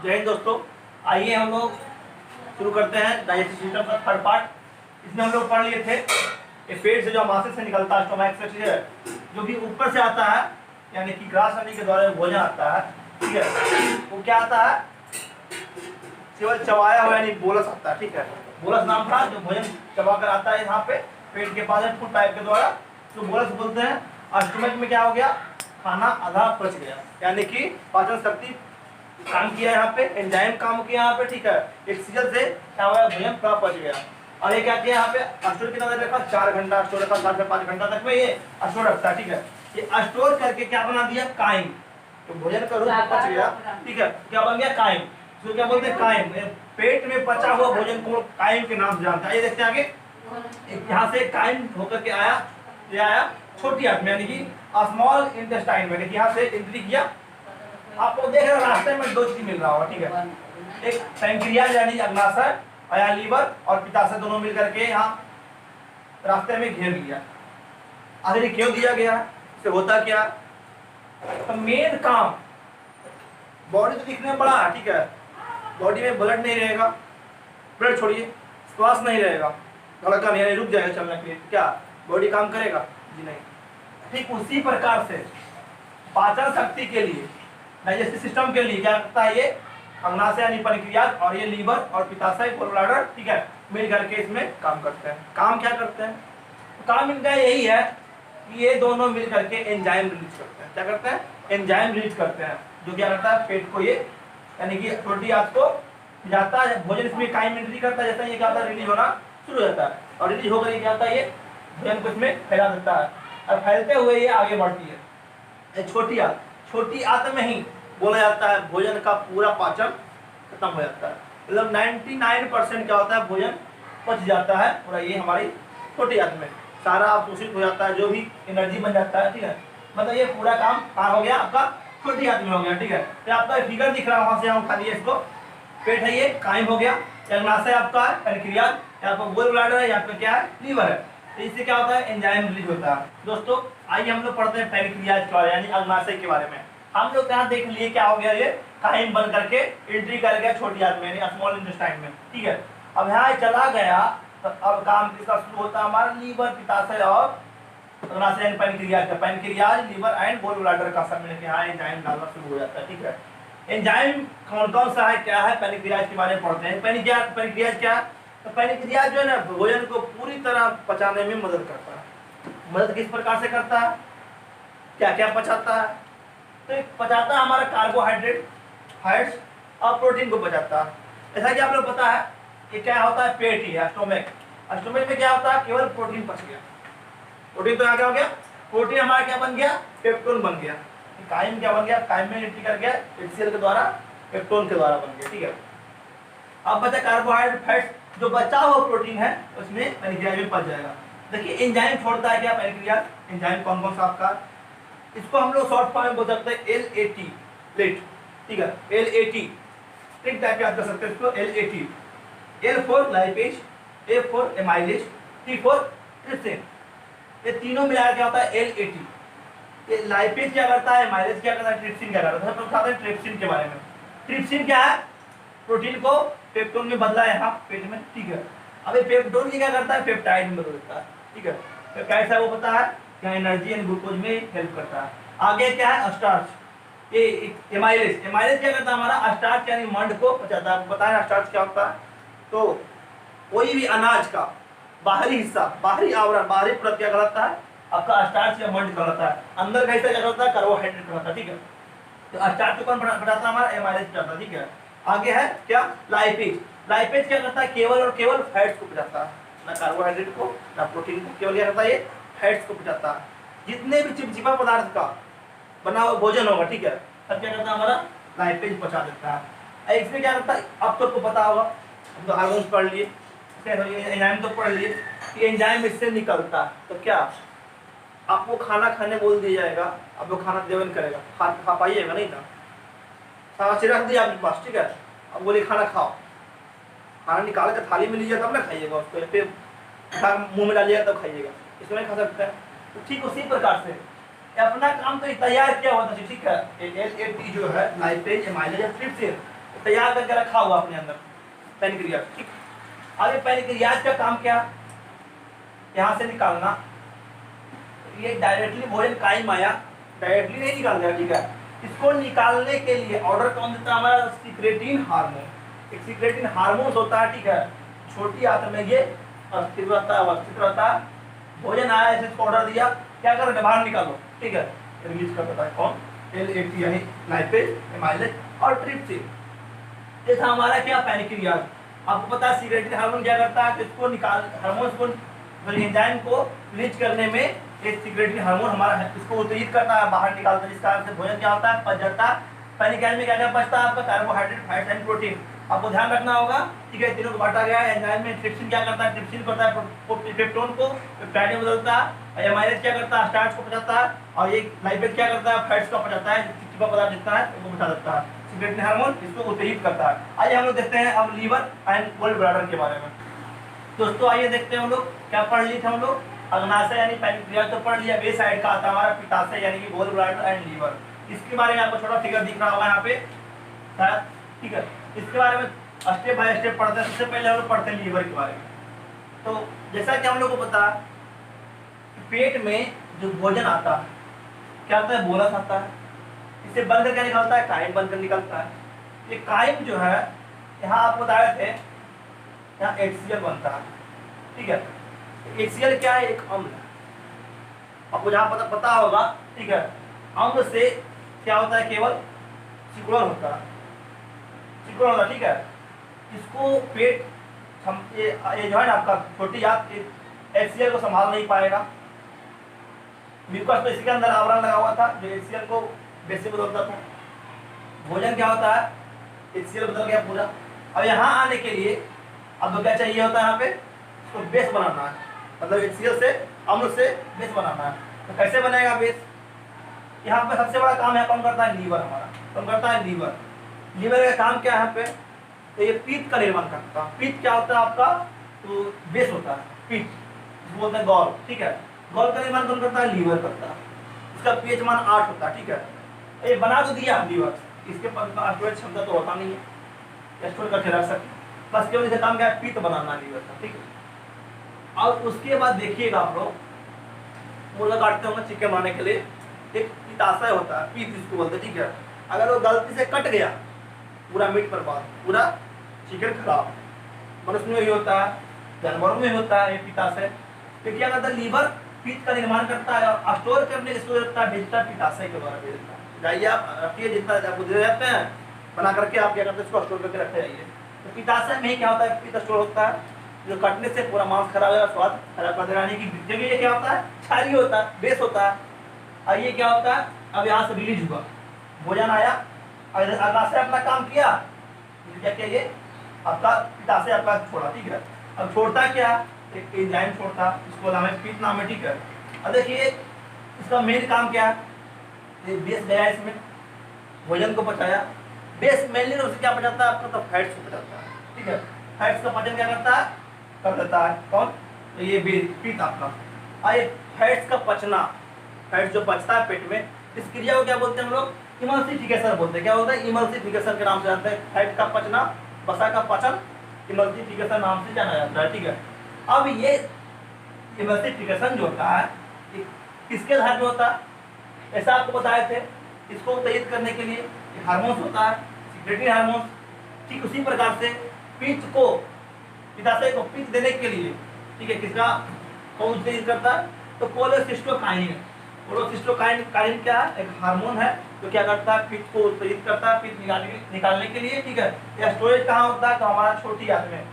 जय हिंद दोस्तों, आइए हम लोग शुरू करते हैं डाइजेस्टिव सिस्टम का थर्ड पार्ट। इसमें हम लोग पढ़ लिए थे कि पेट से जो अमाशय से निकलता है स्टोमैक से, ठीक है, जो भी ऊपर से आता है यानी कि ग्रास नली के द्वारा भोजन आता है, ठीक है, वो क्या आता है, केवल चबाया हुआ यानी बोलस आता है, ठीक है। बोलस नाम था जो भोजन चबा कर आता है यहाँ पे पेट के पास फूड पाइप के द्वारा, तो बोलस बोलते हैं। और स्टोमैक में क्या हो गया, खाना आधा पच गया, यानी कि पाचन शक्ति काम किया यहाँ पे, एंजाइम काम किया यहाँ पे, ठीक है। एक सीजन से क्या हुआ, भोजन पूरा पच गया। और ये क्या किया यहाँ पे, स्टोर कितना देर रखा, 4 घंटा स्टोर रखा, 4 से 5 घंटा तक में ये स्टोर रखता है, ठीक है। ये स्टोर करके क्या बना दिया, काइम। तो भोजन का रूप पच गया, ठीक है, क्या बन गया, काइम। तो क्या बोलते हैं, काइम। पेट में पचा हुआ भोजन को काइम के नाम से जानता है। ये देखते हैं आगे, यहाँ से काइम होकर के आया, ये आया छोटी आंत में यानी कि स्मॉल इंटेस्टाइन में, यहाँ से एंट्री किया। आपको देख रहे रास्ते में 2 चीज मिल रहा होगा, ठीक है। एक पैंक्रियाज यानी अग्नाशय या लीवर और पित्ताशय दोनों मिल करके यहाँ रास्ते में घेर लिया। आखिर क्यों दिया गया है, इससे होता क्या, तो मेन काम, बॉडी तो दिखने में बड़ा है, ठीक है, बॉडी में ब्लड नहीं रहेगा, ब्लड छोड़िए, श्वास नहीं रहेगा, धड़कन यानी रुक जाएगा चलने के लिए, क्या बॉडी काम करेगा जी, नहीं। ठीक उसी प्रकार से पाचन शक्ति के लिए, डाइजेस्टिव सिस्टम के लिए क्या करता है, ये अग्नाशय यानी पैंक्रियाज और ये लीवर और पित्ताशय गॉल ब्लैडर, ठीक है, मिल करके इसमें काम करते हैं। काम क्या करते हैं, काम इनका यही है कि ये दोनों मिल करके एंजाइम रिलीज करते हैं। क्या करते हैं, एंजाइम रिलीज करते हैं, जो क्या करता है, पेट को ये यानी कि छोटी आंत को जाता है, भोजन इसमें काइम एंट्री करता है, जैसा ये क्या होता है, रिलीज होना शुरू हो जाता है, और रिलीज होकर ये क्या होता है, ये भोजन को इसमें फैला देता है, और फैलते हुए ये आगे बढ़ती है। छोटी आंत में ही बोला जाता है भोजन का पूरा पाचन खत्म हो जाता है, मतलब 99% क्या होता है, भोजन पच जाता है पूरा, ये हमारी छोटी आंत में सारा अवशोषित हो जाता है, जो भी एनर्जी बन जाता है, ठीक है। मतलब ये पूरा काम कहाँ हो गया, आपका छोटी आंत में हो गया, ठीक है। तो आपका फिगर दिख रहा है, वहां से हम खाली इसको, पेट है ये कायम हो गया, अग्नाशय आपका है, पैंक्रियाज, यहाँ पर गॉल ब्लैडर है, यहाँ पे क्या है, लीवर है। तो इससे क्या होता है, एंजाइम रिलीज होता है। दोस्तों आइए हम लोग पढ़ते हैं पैंक्रियाज के बारे में, यानी अग्नाशय के बारे में। हम लोग यहाँ देख लिए क्या हो गया, ये काइम बन करके एंट्री कर गया छोटी आंत में यानी स्मॉल इंटेस्टाइन में, ठीक है। अब यहाँ चला गया तो अब काम किसका शुरू होता है, हमारा लीवर, पित्ताशय और अग्नाशय यानी पैंक्रियाज का, pancreas, liver and gall bladder का सब मिलकर यहाँ एंजाइम डालना शुरू हो जाता है, ठीक है। एंजाइम कौन कौन सा है, क्या है, पैंक्रियाज के बारे में पढ़ते हैं। पैंक्रियाज क्या है, तो पैंक्रियाज जो है ना, भोजन को पूरी तरह पचाने में मदद करता है। मदद किस प्रकार से करता है, क्या क्या पचाता है, तो पचाता है हमारा कार्बोहाइड्रेट, फैट्स और प्रोटीन को पचाता है। ऐसा कि आप लोग पता है कि क्या होता है, पेट ही है, स्टोमक में क्या होता है, केवल प्रोटीन पच गया। प्रोटीन तो यहाँ क्या हो गया, प्रोटीन हमारा क्या बन गया, पेप्टोन बन गया। काइम क्या बन गया, काइम में एंट्री कर गया एचसीएल के द्वारा, पेप्टोन के द्वारा बन गया, ठीक है। अब बचा कार्बोहाइड्रेट, फैट्स, जो बचा हुआ प्रोटीन है उसमें पैंक्रियाज में पच जाएगा। देखिए एंजाइम छोड़ता है क्या, पैंक्रियाज, एंजाइम कौन कौन सा आपका, इसको हम लोग शॉर्ट फॉर्म में बोल सकते हैं LAT, लेट, ठीक है, LAT, ठीक टाइप याद कर सकते हैं इसको, LAT, L for lipase, A for amylase, T for trypsin. ये तीनों मिलाकर क्या होता है, LAT। ये लाइपेज क्या करता है, एमाइलेज क्या करता है, ट्रिप्सिन क्या करता है। हम बताते हैं ट्रिप्सिन के बारे में। ट्रिप्सिन क्या है, प्रोटीन को पेप्टोन में बदला है यहाँ पेट में, ठीक है। अब ये पेप्टोन क्या करता है, पेप्टाइड में बदल देता है, ठीक है। पेप्टाइड वो पता है क्या, एनर्जी एंड ग्लूकोज में हेल्प करता है। आगे क्या है, स्टार्च, ये एमाइलेज क्या करता है, हमारा स्टार्च यानी मंड को पचाता है। पता है स्टार्च क्या होता है, तो कोई भी अनाज का बाहरी हिस्सा, बाहरी आवरण, बाहरी परत क्या कहलाता है, आपका स्टार्च या मंड कहलाता है। अंदर का हिस्सा क्या कहलाता है, कार्बोहाइड्रेट कहलाता है, ठीक है। तो स्टार्च को कौन पचाता है, हमारा एमाइलेज पचाता है, ठीक है। आगे है क्या, लाइपेज क्या करता है, केवल और केवल फैट्स को पचाता है, ना कार्बोहाइड्रेट को ना प्रोटीन को, केवल क्या करता है, ये फैट्स को पचाता है। जितने भी चिपचिपा पदार्थ का बना हुआ भोजन होगा, ठीक है, सब क्या करता है, हमारा लाइपेज पचा देता है। इसमें क्या करता है, अब तो आपको पता होगा, हम तो हार्मोन्स पढ़ लिए, एंजाइम तो पढ़ लिए कि एंजाइम इससे निकलता है। तो क्या आपको खाना खाने बोल दिया जाएगा, आप लोग खाना सेवन करेगा, खा पाइएगा नहीं ना, साँचे रख दिया आपके पास, ठीक है, अब बोले खाना खाओ, खाना निकाल कर थाली में लीजिए तब ना खाइएगा, उसको फिर मुंह में डालिएगा तब खाइएगा, इसमें नहीं खा सकता है। तो ठीक उसी प्रकार से अपना काम तो तैयार किया हुआ था, ठीक है। LAT जो है, लाइपेज, एमाइलेज और ट्रिप्सिन, तैयार करके रखा हुआ अपने अंदर पैनक्रियाज। ठीक, अब ये पैनक्रियाज का काम क्या, यहाँ से निकालना। ये डायरेक्टली भोजन कायम आया, डायरेक्टली नहीं निकाल दिया। ठीक है, इसको निकालने के लिए ऑर्डर कौन देता है, हमारा सिक्रेटिन हार्मोन। एक सिक्रेटिन हार्मोन होता है। ठीक है, छोटी आंत में ये अवस्थित रहता है। भोजन आया, ऐसे इसको ऑर्डर दिया, क्या कर रहे, बाहर निकालो। ठीक है, रिलीज कर देता है कौन, LAT यानी लाइपेज, एमाइलेज और ट्रिप्सिन। ये था हमारा क्या, पैनक्रियाज। आपको पता है सिक्रेटिन हार्मोन क्या करता है, तो इसको निकाल हार्मोन्स को एंजाइम को रिलीज करने में एक सिक्रेटिन हार्मोन हमारा इसको उत्तेजित करता है, बाहर निकालता है, जिस कारण से भोजन क्या होता है, पच जाता है। पैनक्रियाज में क्या क्या बचता है आपका, कार्बोहाइड्रेट, फैट एंड प्रोटीन। आपको ध्यान रखना होगा। ठीक है, तीनों को बांटा गया है। एंजाइम में ट्रिप्सिन क्या करता है, ट्रिप्सिन करता है पेप्टोन को पेप्टाइड में बदलता है। एमाइलेज क्या करता है, स्टार्च को पचाता है। और ये लाइपेज क्या करता है, फैट्स को पचाता है, चिपचिपा पदार्थ जितना है वो बचा देता है। सिक्रेटिन हार्मोन इसको उत्तेजित करता है। आइए हम लोग देखते हैं अब लीवर एंड गोल ब्लैडर के बारे में। दोस्तों आइए देखते हैं हम लोग क्या पढ़ लिए थे हम लोग, अग्नाशय यानी पैनक्रियाज तो पढ़ लिया। बे साइड का आता है हमारा पित्ताशय यानी कि गोल ब्लैडर एंड लीवर। इसके बारे में आपको छोटा फिगर दिख रहा होगा यहाँ पे शायद। ठीक है, इसके बारे में स्टेप बाय स्टेप पढ़ते हैं। सबसे पहले हम लोग पढ़ते हैं लीवर के बारे में। तो जैसा कि हम लोग को पता कि पेट में जो भोजन आता है क्या आता है, बोलस आता है। इसे बंद करके निकलता है, काइम बंद कर निकलता है। ये काइम जो है, यहाँ आप बताए थे, यहाँ HCl बनता है। ठीक है, HCl क्या है, एक अम्ल है। आपको जहाँ पता होगा। ठीक है, अम्ल से क्या होता है, केवल सिकुड़न होता है, सिकुड़न होता है। ठीक है, इसको पेट ये जो है ना आपका छोटी आंत HCl को संभाल नहीं पाएगा। म्यूकस तो इसके अंदर आवरण लगा हुआ था जो HCl को बेस से बदलता था। भोजन क्या होता है, HCl बदल गया पूरा। अब यहाँ आने के लिए अब क्या चाहिए होता है, यहाँ पे इसको बेस बनाना है, मतलब HCl से अम्ल से बेस बनाना है। तो कैसे बनेगा बेस, यहाँ पे सबसे बड़ा काम है कौन करता है, लीवर हमारा कौन करता है, लीवर। लीवर का काम क्या है यहाँ पे, तो ये पित्त का निर्माण करता है। पित्त क्या होता है आपका, तो बेस होता है पित्त, बोलते हैं गॉल। ठीक है, गॉल का निर्माण कौन करता है, लीवर करता है। इसका pH मान 8 होता है। ठीक है, ये बना तो दिया लीवर, इसके पास स्टोरेज क्षमता तो होता नहीं है, स्टोर करके रख सकते, बस केवल इसका काम क्या है, पित्त बनाना लीवर का। ठीक है, और उसके बाद देखिएगा आप लोग मुर्गा काटते होंगे चिकन बनाने के लिए, एक पित्ताशय होता है, पित्त इसको बोलते हैं। ठीक है, अगर वो गलती से कट गया पूरा मीट बर्बाद, पूरा चिकन खराब। मनुष्य में भी होता है, जानवरों में भी होता है ये पित्ताशय। तो क्या करता है, लीवर पित्त का निर्माण करता है और स्टोर करने की सुविधा भेजता है पित्ताशय के द्वारा भेजता है। जाइए आप रखिए, जितना आपको दे जाते हैं बना करके, आप क्या करते हैं इसको स्टोर करके रखते जाइए। तो पित्ताशय में ही क्या होता है, पित्त स्टोर होता है, जो कटने से पूरा मांस खराब है, स्वाद खराब कर देने की जगह ये क्या होता है, छाली होता है, बेस होता है। और ये क्या होता है, अब यहाँ से रिलीज हुआ, भोजन आया, अग्नाशय अपना काम किया, क्या किया, ये आपका पित्ताशय आपका छोड़ा। ठीक है, अब छोड़ता क्या, एक एंजाइम छोड़ता, इसको नाम है पित्त नाम है। ठीक है, अब देखिए इसका मेन काम क्या है, ये बेस गया इसमें, भोजन को पचाया। बेस मेनली उससे क्या पचाता है आपका, तो फैट्स को पचाता है। ठीक है, फैट्स का पचन क्या करता है, कर देता है कौन, तो ये पित्त आपका। आइए फैट्स का पचना, फैट्स जो पचता है पेट में, इस क्रिया को क्या बोलते हैं हम लोग, इमल्सिफिकेशन बोलते हैं। क्या बोलते हैं, इमल्सिफिकेशन के नाम से जानते हैं। फैट का पचना, वसा का पचन इमल्सिफिकेशन नाम से जाना जाता है। ठीक है, अब ये इमल्सिफिकेशन जो होता है किसके आधार पे होता है, ऐसा आपको बताए थे, इसको उत्तेजित करने के लिए हार्मोन्स होता है, सिक्रेटरी हार्मोन्स। ठीक उसी प्रकार से पित्त को, पित्ताशय को पित्त देने के लिए, ठीक है, किसका कौन उत्तेजित करता है, तो कोलेसिस्टोकाइनिन। कोलेसिस्टोकाइनिन क्या है, एक हार्मोन है जो क्या करता है, पित्त को उत्तेजित करता है, पित्त निकालने के लिए। ठीक है, यह स्टोरेज कहाँ होता है, तो हमारा छोटी आंत में।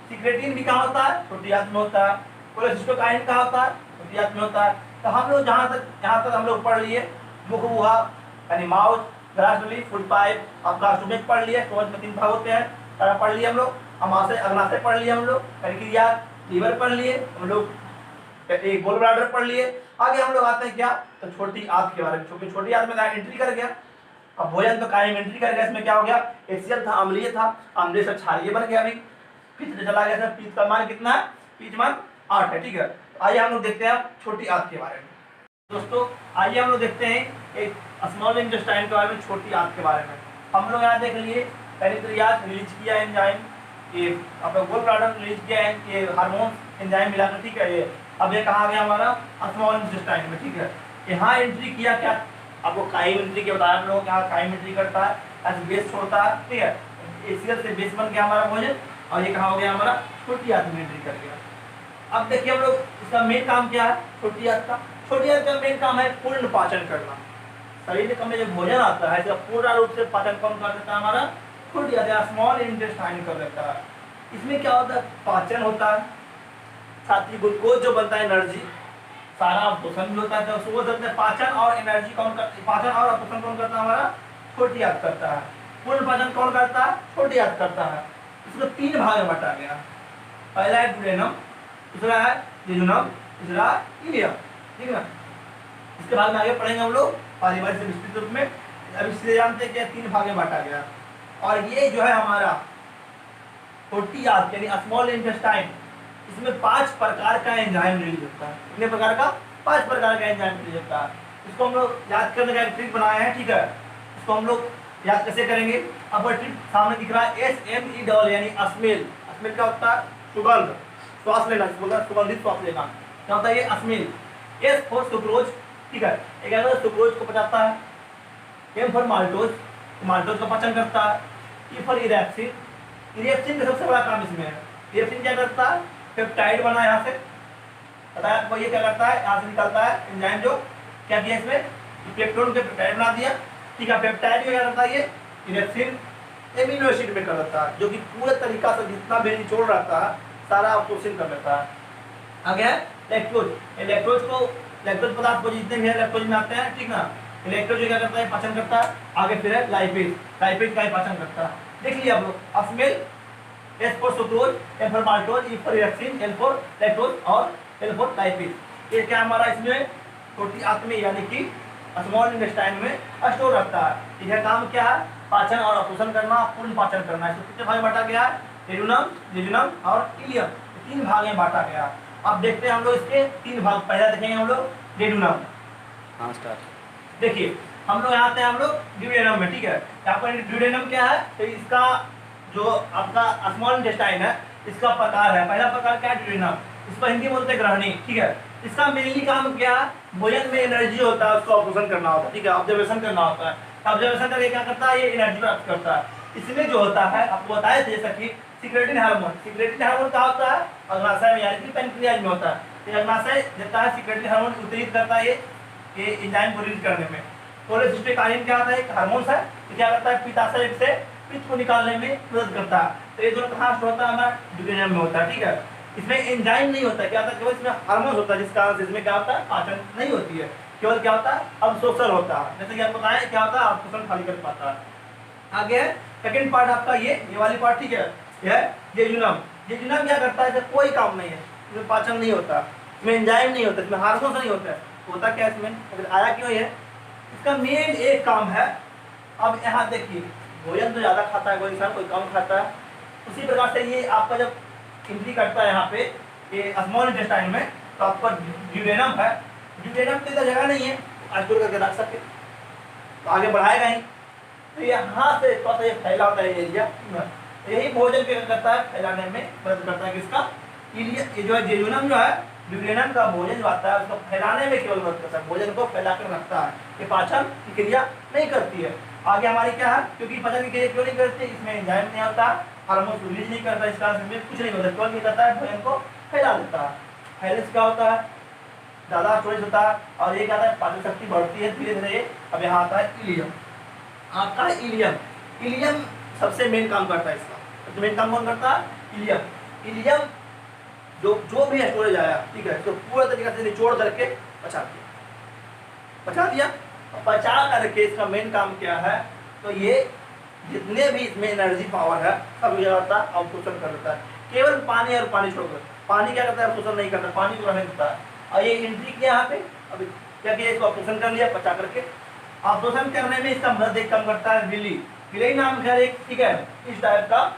सिक्रेटिन भी कहाँ होता है, छोटी आंत में होता है। कोलेसिस्टोकाइनिन कहाँ होता है, छोटी आंत में होता है। तो हम लोग यहाँ तक हम लोग पढ़ लिए, मुख गुहा यानी माउथ, ग्रासली, फूड पाइप, आपका स्टोमक पढ़ लिया, स्टोमक में 3 भाग होते हैं, सारा पढ़ लिए हम लोग। अमाशय अग्नाशय पढ़ लिए हम लोग, पैनक्रियाज, लीवर पढ़ लिए हम लोग, एक गोल ब्लैडर पढ़ लिए। आगे हम लोग आते हैं क्या, तो छोटी आंत के बारे में। क्योंकि छोटी आंत में एंट्री कर गया, अब भोजन तो कायम एंट्री कर गया, इसमें क्या हो गया, HCl था, अम्लीय था, अम्लीय से क्षारीय बन गया। अभी पित्त चला गया था, पित्त का मान कितना है, pH मान 8 है। ठीक है, आइए हम लोग देखते हैं छोटी आंत के बारे में। दोस्तों आइए हम लोग देखते हैं एक स्मॉल इंटेस्टाइन के बारे में, छोटी आंत के बारे में। हम लोग यहाँ देख लिए पैनक्रियाज रिलीज किया एंजाइम, ये अपना गोल ब्लैडर रिलीज किया है, ये हार्मोन एंजाइम मिलाकर, ठीक है। ये अब ये कहाँ गया हमारा स्मॉल इंटेस्टाइन में, ठीक है। यहाँ एंट्री किया क्या, आपको काइम एंट्री के बताया हम लोग, यहाँ काइम एंट्री करता है, ऐसे बेस छोड़ता है, ठीक है। एसीएल से बेस बन गया हमारा भोजन, और ये कहाँ हो गया हमारा छोटी आंत में एंट्री कर गया। अब देखिए हम लोग इसका मेन काम क्या है, छोटी आंत का। छोटी आंत का मेन काम है पूर्ण पाचन करना। शरीर में जो भोजन आता है इसका पूर्ण रूप से पाचन कौन कर देता है, हमारा छोटी आंत स्मॉल इंटेस्टाइन कर देता है। इसमें क्या होता है, पाचन होता है, साथ ही ग्लूकोज जो बनता है एनर्जी, सारा अवशोषण भी होता है। तो सुबह चलते हैं पाचन और एनर्जी कौन करता है, पाचन और अवशोषण कौन करता है, हमारा छोटी आंत करता है। पूर्ण पाचन कौन करता है, छोटी आंत करता है। इसको 3 भाग में बांटा गया। पहला है ड्यूडेनम, दूसरा है जेजुनम, तीसरा इलियम, ठीक है। इसके बाद में आगे पढ़ेंगे हम लोग पारिवारिक से विस्तृत रूप में। अब इसलिए जानते हैं कि 3 भाग में बांटा गया। और ये जो है हमारा छोटी आंत यानी स्मॉल इंटेस्टाइन, इसमें 5 प्रकार का एंजाइम रिलीज होता है। कितने प्रकार का, 5 प्रकार का एंजाइम रिलीज होता है। इसको हम लोग याद करने का एक ट्रिक बनाए हैं, ठीक है। इसको हम लोग याद कैसे करेंगे, अब ट्रिक सामने दिख रहा है, SME यानी अस्मेल। अस्मेल क्या होता है, सुगंध, श्वास लेना, सुगंधित श्वास लेना, क्या होता है ये अस्मेल। S फॉर सुक्रोज, ठीक है, एक अगर सुक्रोज को पचाता है। M फॉर माल्टोज, माल्टोज का पाचन करता है। E फॉर इरेप्सिन, इरेप्सिन का सबसे बड़ा काम इसमें है। इरेप्सिन क्या करता है, पेप्टाइड बना यहाँ से, बताया आपको। ये क्या करता है, यहाँ से निकलता है एंजाइम, जो क्या किया इसमें, पेप्टोन के पेप्टाइड बना दिया, ठीक है। पेप्टाइड क्या करता है, ये इरेप्सिन एमिनो एसिड में कर देता है, जो कि पूरे तरीका से जितना भी निचोड़ रहता है सारा अवशोषण कर लेता है। आगे है लैक्टोज, लैक्टोज को, लैक्टोज पदार्थ को जितने भी है लैक्टोज में आते हैं, ठीक ना। लैक्टोज क्या करता है, पाचन करता है। आगे फिर है लाइपेज, लाइपेज का ही पाचन करता है। देख लिया आप लोग, smell, S for sucrose, M for maltose, E for erepsin, L for lactose और L फॉर लाइपेज। ये क्या हमारा इसमें छोटी आंत में यानी कि स्मॉल इंटेस्टाइन में स्टोर रखता है। यह काम क्या है, पाचन और अवशोषण करना, पूर्ण पाचन करना। इसको कितने भाग में बांटा गया है, जेजुनम, जेजुनम और इलियम, 3 भाग में बांटा गया। अब देखते हैं हम लोग इसके 3 भाग। पहला देखेंगे हम लोग जेजुनम। हाँ स्टार्ट। देखिए हम लोग यहाँ आते हैं हम लोग ड्यूडेनम में, ठीक है। यहाँ पर ड्यूडेनम क्या है, तो इसका जो आपका स्मॉल इंटेस्टाइन है, इसका प्रकार है। पहला प्रकार क्या है, ड्यूडेनम। इसको हिंदी में बोलते हैं ग्रहणी, ठीक है। इसका मेनली काम क्या है, भोजन में एनर्जी होता है उसको अवशोषण करना होता है, ठीक है, ऑब्जर्वेशन करना होता है। ऑब्जर्वेशन करके क्या करता है, ये एनर्जी प्राप्त करता है। इसमें जो होता है आपको बताया था, जैसा कि सिक्रेटिन हार्मोन, सिक्रेटिन हार्मोन क्या होता है, अग्नाशय में यानी कि पैनक्रियाज में होता है। ये अग्नाशय देता है सिक्रेटिन हार्मोन, उत्तेजित करता है ये एंजाइम को रिलीज करने में। कोलेसिस्टेकाइन क्या होता है, एक हार्मोन है, तो क्या करता है, पित्ताशय से पित्त को निकालने में मदद करता है। तो ये दोनों कहाँ होता है, हमारा ड्यूडेनम में होता है, ठीक है। इसमें एंजाइम नहीं होता, क्या होता है, केवल इसमें हार्मोन होता है, जिस कारण से इसमें क्या होता है, पाचन नहीं होती है, केवल क्या होता है, अवशोषण होता है। जैसे कि आपको बताया क्या होता है, अवशोषण खाली कर पाता है। आगे है सेकंड पार्ट आपका, ये वाली पार्ट, ठीक है, यह है जेजुनम। जेजुनम क्या करता है, इसमें कोई काम नहीं है, इसमें पाचन नहीं होता, इसमें एंजाइम नहीं होता, इसमें हार्मोन नहीं होता है। होता क्या इसमें, अगर आया क्यों है, इसका मेन एक काम है। अब यहाँ देखिए, भोजन तो ज्यादा खाता है कोई इंसान, कोई कम खाता है। उसी प्रकार से ये आपका जब एंट्री करता है यहाँ पे ये स्मॉल इंटेस्टाइन में, तो आपका ड्यूडेनम है। ड्यूडेनम तो इधर जगह नहीं है स्टोर करके रख सके, तो आगे बढ़ाएगा ही, तो यहाँ से थोड़ा सा ये फैला होता है एरिया, यही भोजन क्या करता है, फैलाने में मदद करता है। किसका, ये जो है जेजुनम जो है, ड्यूडेनम का भोजन जो आता है उसको फैलाने में केवल मदद करता है, भोजन को फैला कर रखता है। ये पाचन की क्रिया नहीं करती है। आगे हमारी क्या है, क्योंकि पाचन की क्रिया क्यों नहीं करती, इसमें एंजाइम नहीं होता, हार्मोन रिलीज नहीं करता, इस कारण से कुछ नहीं होता, केवल क्या करता है, भोजन को फैला देता है। फैलने से क्या होता है, ज़्यादा स्टोरेज होता है, और ये क्या होता है, पाचन शक्ति बढ़ती है धीरे धीरे। अब यहाँ आता है इलियम, आपका इलियम। इलियम सबसे मेन काम करता है, इसका सबसे मेन काम कौन करता है, इलियम। इलियम जो भी स्टोरेज आया, ठीक है, तो पूरा तरीके से निचोड़ करके पचा दिया। पचा करके इसका मेन काम क्या है, तो ये जितने भी इसमें एनर्जी पावर है सब ये होता है, अवशोषण कर देता है। केवल पानी और पानी छोड़कर, पानी क्या करता है, अवशोषण नहीं करता, पानी को रहने देता है। और ये एंट्री किया यहाँ पे, अभी क्या किया, इसको अवशोषण कर लिया पचा करके। अवशोषण करने में इसका मदद एक काम करता है विली, विली नाम का एक, ठीक है, इस टाइप का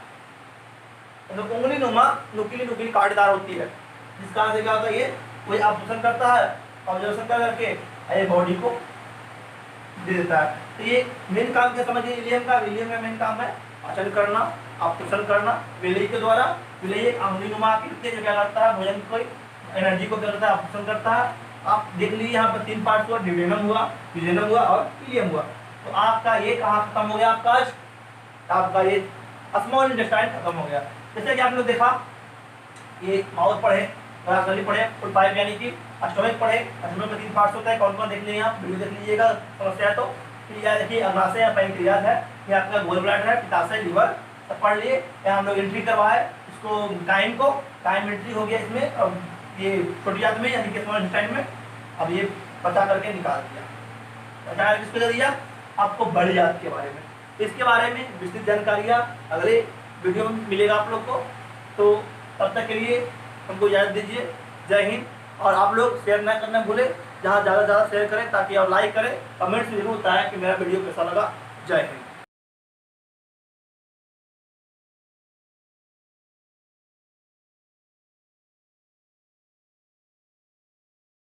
उंगली नुमा नुकीली कांटेदार होती है, जिस कारण से क्या होता है, ये कोई अवशोषण करता है, अवशोषण करके ये बॉडी को दे देता है। तो ये मेन काम क्या समझिए, इलियम का मेन काम है पाचन करना, अपचन करना। विलेय के द्वारा, विलेय एक आंगुलीनुमा आकृति है जो क्या करता है, भोजन को एनर्जी को क्या करता है, अपचन करता है। आप देख लीजिए यहाँ पर 3 पार्ट हुआ, ड्यूडेनम हुआ और इलियम हुआ। तो आपका ये कहाँ खत्म हो गया, आपका ये स्मॉल इंटेस्टाइन खत्म हो गया। जैसे कि आपने देखा ये माउथ पढ़े, नली पढ़े, फुल पाइप यानी कि स्टमक पढ़े। स्टमक में 3 पार्ट्स होता है, कौन कौन देख लीजिए आप, वीडियो देख लीजिएगा, समस्या है तो। फिर यह देखिए अग्नाशय या पैंक्रियाज है, ये आपका गोल ब्लैडर है, पित्ताशय, लिवर, सब पढ़ लिए। यहाँ हम लोग एंट्री करवाए इसको, टाइम एंट्री हो गया इसमें। अब ये छोटी जात में यानी कि स्मॉल इंटेस्टाइन में अब ये पचा करके निकाल दिया। पचा करके किसको दे दिया, आपको बड़ी जात के बारे में। इसके बारे में विस्तृत जानकारियाँ अगले वीडियो में मिलेगा आप लोग को। तो तब तक के लिए हमको इजाज़त दीजिए। जय हिंद। और आप लोग शेयर ना करना भूलें, जहाँ ज़्यादा से ज़्यादा शेयर करें ताकि आप लाइक करें, कमेंट्स जरूर बताएं कि मेरा वीडियो कैसा लगा। जय हिंद।